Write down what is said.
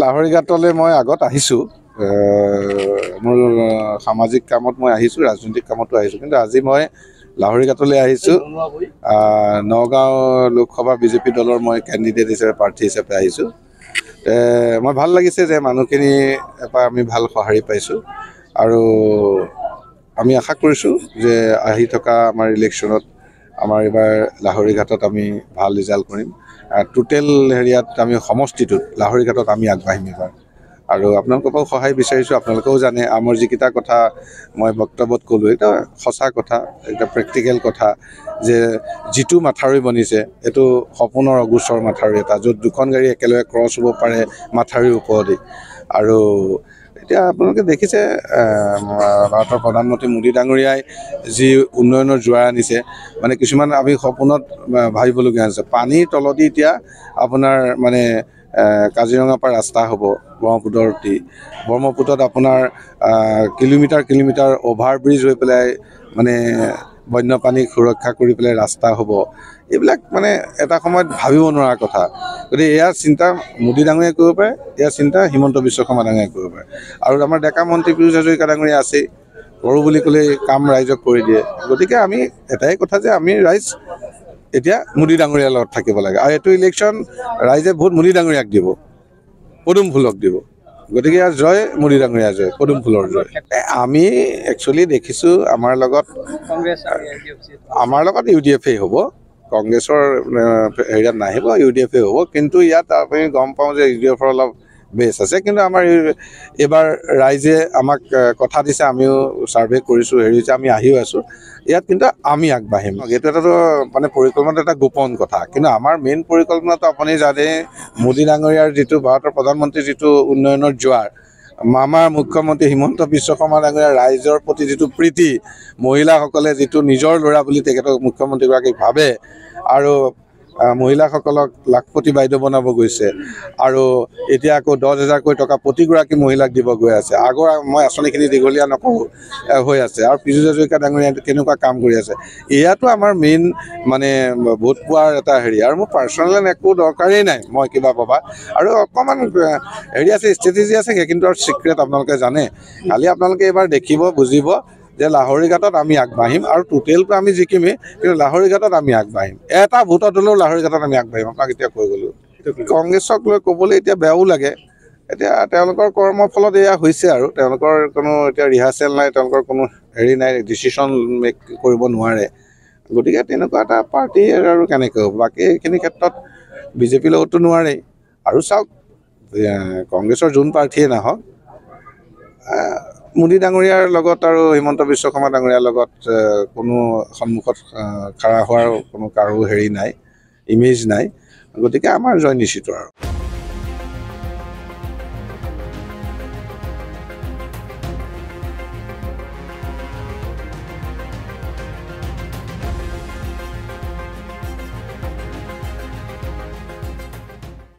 লাহৰীঘাটলৈ মই আগত আহিছোঁ, মোৰ সামাজিক কামত মই আহিছোঁ, ৰাজনৈতিক কামতো আহিছোঁ, কিন্তু আজি মই লাহৰীঘাটলৈ আহিছোঁ। নগাঁও লোকসভা বিজেপি দলৰ মই কেণ্ডিডেট হিচাপে প্ৰাৰ্থী হিচাপে আহিছোঁ। মই ভাল লাগিছে যে মানুহখিনি এবাৰ আমি ভাল সঁহাৰি পাইছোঁ আৰু আমি আশা কৰিছোঁ যে আহি থকা আমাৰ ইলেকশ্যনত আমাৰ এইবাৰ লাহৰীঘাটত আমি ভাল ৰিজাল্ট কৰিম। টোটেল হেৰিয়াত আমি সমষ্টিটোত লাহৰীঘাটত আমি আগবাঢ়িম এইবাৰ। আৰু আপোনালোকৰ পৰাও সহায় বিচাৰিছোঁ। আপোনালোকেও জানে আমাৰ যিকেইটা কথা মই বক্তব্যত ক'লোঁ, এটা সঁচা কথা, এটা প্ৰেক্টিকেল কথা, যে যিটো মাথাউৰি বনিছে এইটো সপোনৰ অগোচৰ মাথাউৰি এটা, য'ত দুখন গাড়ী একেলগে ক্ৰছ হ'ব পাৰে মাথাউৰিৰ ওপৰেদি। আৰু এতিয়া আপোনালোকে দেখিছে ভাৰতৰ প্ৰধানমন্ত্ৰী মোদী ডাঙৰীয়াই যি উন্নয়নৰ জোৱাৰ আনিছে, মানে কিছুমান আমি সপোনত ভাবিবলগীয়া হৈছে। পানীৰ তলদি এতিয়া আপোনাৰ মানে কাজিৰঙাৰ পৰা ৰাস্তা হ'ব ব্ৰহ্মপুত্ৰত আপোনাৰ কিলোমিটাৰ অভাৰ ব্ৰিজ হৈ পেলাই মানে বন্যপ্ৰাণীক সুৰক্ষা কৰি পেলাই ৰাস্তা হ'ব। এইবিলাক মানে এটা সময়ত ভাবিব নোৱাৰা কথা। গতিকে ইয়াৰ চিন্তা মোদী ডাঙৰীয়াই কৰিব পাৰে, ইয়াৰ চিন্তা হিমন্ত বিশ্ব শৰ্মা ডাঙৰীয়াই কৰিব পাৰে। আৰু আমাৰ ডেকা মন্ত্ৰী পীযুষ হাজৰিকা ডাঙৰীয়া আছেই, কৰোঁ বুলি ক'লেই কাম ৰাইজক কৰি দিয়ে। গতিকে আমি এটাই কথা যে আমি ৰাইজ এতিয়া মোদী ডাঙৰীয়াৰ লগত থাকিব লাগে। আৰু এইটো ইলেকশ্যন ৰাইজে ভোট মোদী ডাঙৰীয়াক দিব, পদুম ফুলক দিব। গতিকে ইয়াৰ জয় মোদী ডাঙৰীয়া জয়, পদুম ফুলৰ জয়। আমি একচুৱেলি দেখিছোঁ আমাৰ লগত UDF হ'ব, কংগ্ৰেছৰ হেৰিয়াত নাহিব, UDF হ'ব। কিন্তু ইয়াত আমি গম পাওঁ যে UDFৰ অলপ বেছ আছে। কিন্তু আমাৰ এইবাৰ ৰাইজে আমাক কথা দিছে, আমিও ছাৰ্ভে কৰিছোঁ, হেৰি হৈছে, আমি আহিও আছোঁ। ইয়াত কিন্তু আমি আগবাঢ়িম। এইটো এটাতো মানে পৰিকল্পনাটো এটা গোপন কথা, কিন্তু আমাৰ মেইন পৰিকল্পনাটো আপুনি জানে, মোদী ডাঙৰীয়াৰ যিটো ভাৰতৰ প্ৰধানমন্ত্ৰীৰ যিটো উন্নয়নৰ জোৱাৰ, আমাৰ মুখ্যমন্ত্ৰী হিমন্ত বিশ্ব শৰ্মা ডাঙৰীয়াৰ ৰাইজৰ প্ৰতি যিটো প্ৰীতি, মহিলাসকলে যিটো নিজৰ ল'ৰা বুলি তেখেতক মুখ্যমন্ত্ৰীগৰাকীক ভাবে, আৰু মহিলাসকলক লাখপতি বাইদেউ বনাব গৈছে, আৰু এতিয়া আকৌ 10,000কৈ টকা প্ৰতিগৰাকী মহিলাক দিব গৈ আছে। আগৰ মই আঁচনিখিনি দীঘলীয়া নকৰোঁ, হৈ আছে। আৰু পীযুষ হাজৰিকা ডাঙৰীয়াই কেনেকুৱা কাম কৰি আছে, এয়াতো আমাৰ মেইন মানে ভোট পোৱাৰ এটা হেৰি। আৰু মোৰ পাৰ্চনেল একো দৰকাৰেই নাই মই কিবা পাবা, আৰু অকণমান হেৰি আছে, ষ্ট্ৰেটেজি আছে, সেইখিনিতো আৰু ছিক্ৰেট আপোনালোকে জানে। খালি আপোনালোকে এইবাৰ দেখিব, বুজিব যে লাহৰীঘাটত আমি আগবাঢ়িম, আৰু টোটেলটো আমি জিকিমেই, কিন্তু লাহৰীঘাটত আমি আগবাঢ়িম। এটা ভোটত হ'লেও লাহৰীঘাটত আমি আগবাঢ়িম। আপোনাক এতিয়া কৈ গ'লোঁ। কংগ্ৰেছক লৈ ক'বলৈ এতিয়া বেয়াও লাগে। এতিয়া তেওঁলোকৰ কৰ্মৰ ফলত এয়া হৈছে, আৰু তেওঁলোকৰ কোনো এতিয়া ৰিহাৰ্চেল নাই, তেওঁলোকৰ কোনো হেৰি নাই, ডিচিশ্যন মেক কৰিব নোৱাৰে। গতিকে তেনেকুৱা এটা পাৰ্টি আৰু কেনেকৈ হ'ব। বাকী এইখিনি ক্ষেত্ৰত বিজেপিৰ লগতো নোৱাৰেই। আৰু চাওক, কংগ্ৰেছৰ যোন প্ৰাৰ্থীয়ে নাহক, মোদী ডাঙৰীয়াৰ লগত আৰু হিমন্ত বিশ্ব শৰ্মা ডাঙৰীয়াৰ লগত কোনো সন্মুখত খাৰা হোৱাৰ কোনো কাৰো হেৰি নাই, ইমেজ নাই। গতিকে আমাৰ জয় নিশ্চিত আৰু।